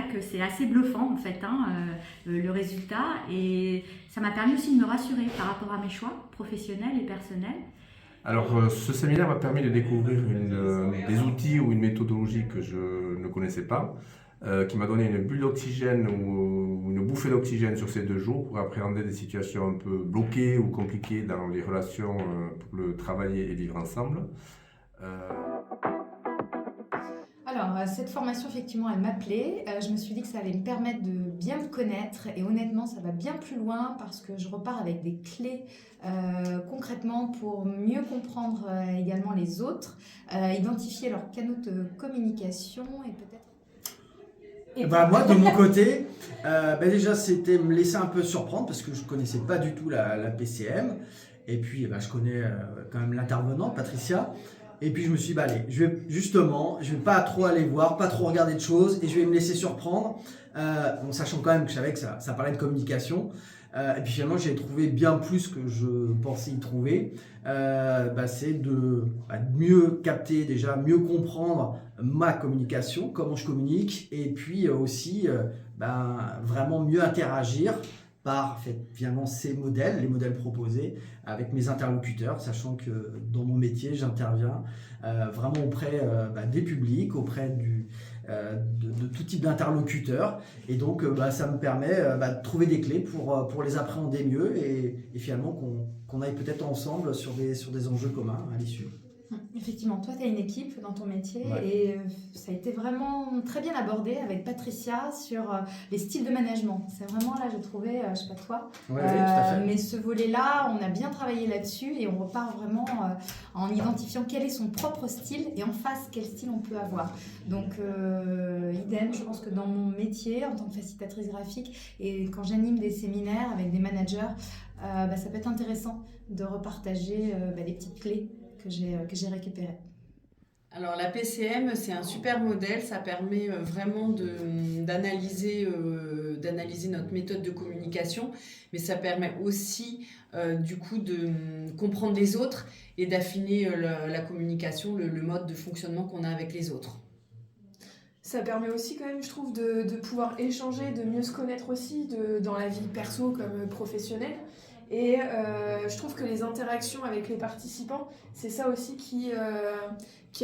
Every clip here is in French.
vrai que c'est assez bluffant en fait, le résultat. Et ça m'a permis aussi de me rassurer par rapport à mes choix professionnels et personnels. Alors, ce séminaire m'a permis de découvrir des outils ou une méthodologie que je ne connaissais pas, qui m'a donné une bulle d'oxygène ou une bouffée d'oxygène sur ces 2 jours pour appréhender des situations un peu bloquées ou compliquées dans les relations pour le travailler et vivre ensemble. Euh, Alors, cette formation, effectivement, elle m'appelait. Je me suis dit que ça allait me permettre de bien me connaître. Et honnêtement, ça va bien plus loin parce que je repars avec des clés concrètement pour mieux comprendre également les autres, identifier leurs canaux de communication et peut-être... Moi, de mon côté, déjà, c'était me laisser un peu surprendre parce que je ne connaissais pas du tout la PCM. Et puis, je connais quand même l'intervenante, Patricia. Et puis, je me suis dit, allez, je vais pas trop aller voir, pas trop regarder de choses et je vais me laisser surprendre. Sachant quand même que je savais que ça parlait de communication. Et puis finalement, j'ai trouvé bien plus que je pensais y trouver. C'est de mieux capter, déjà mieux comprendre ma communication, comment je communique, et puis aussi vraiment mieux interagir par finalement ces modèles, les modèles proposés avec mes interlocuteurs, sachant que dans mon métier, j'interviens vraiment auprès des publics, auprès de tout type d'interlocuteurs. Et donc, ça me permet de trouver des clés pour les appréhender mieux et finalement qu'on aille peut-être ensemble sur des enjeux communs à l'issue. Effectivement, toi, tu as une équipe dans ton métier Ouais. et ça a été vraiment très bien abordé avec Patricia sur les styles de management. C'est vraiment là, j'ai trouvé, je sais pas toi, Ouais, tout à fait. mais ce volet-là, on a bien travaillé là-dessus et on repart vraiment en identifiant quel est son propre style et en face, quel style on peut avoir. Donc, idem, je pense que dans mon métier, en tant que facilitatrice graphique et quand j'anime des séminaires avec des managers, ça peut être intéressant de repartager des petites clés que j'ai récupéré. Alors la PCM, c'est un super modèle, ça permet vraiment d'analyser notre méthode de communication, mais ça permet aussi du coup de comprendre les autres et d'affiner la communication, le mode de fonctionnement qu'on a avec les autres. Ça permet aussi quand même, je trouve, de pouvoir échanger, de mieux se connaître aussi dans la vie perso comme professionnelle. Et je trouve que les interactions avec les participants, c'est ça aussi qui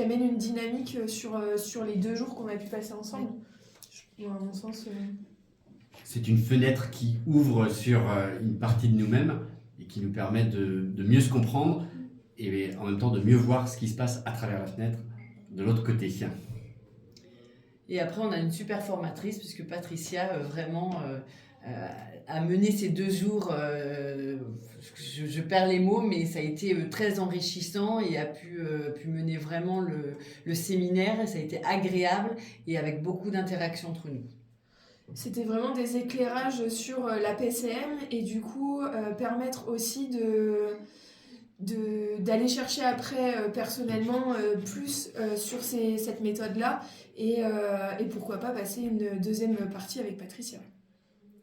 amène une dynamique sur les 2 jours qu'on a pu passer ensemble. À mon sens... C'est une fenêtre qui ouvre sur une partie de nous-mêmes et qui nous permet de mieux se comprendre et en même temps de mieux voir ce qui se passe à travers la fenêtre de l'autre côté. Et après, on a une super formatrice, puisque Patricia a mené ces 2 jours, je perds les mots, mais ça a été très enrichissant et a pu mener vraiment le séminaire. Ça a été agréable et avec beaucoup d'interactions entre nous. C'était vraiment des éclairages sur la PCM et du coup permettre aussi d'aller chercher après personnellement plus sur cette méthode-là et pourquoi pas passer une deuxième partie avec Patricia.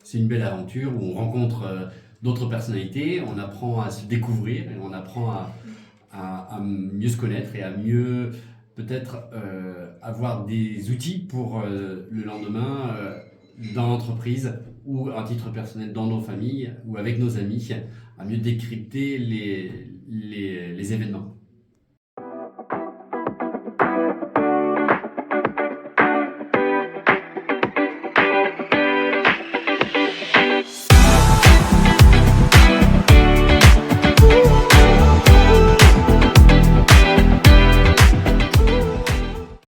C'est une belle aventure où on rencontre d'autres personnalités, on apprend à se découvrir et on apprend à mieux se connaître et à mieux peut-être avoir des outils pour le lendemain dans l'entreprise ou à titre personnel dans nos familles ou avec nos amis, à mieux décrypter les événements.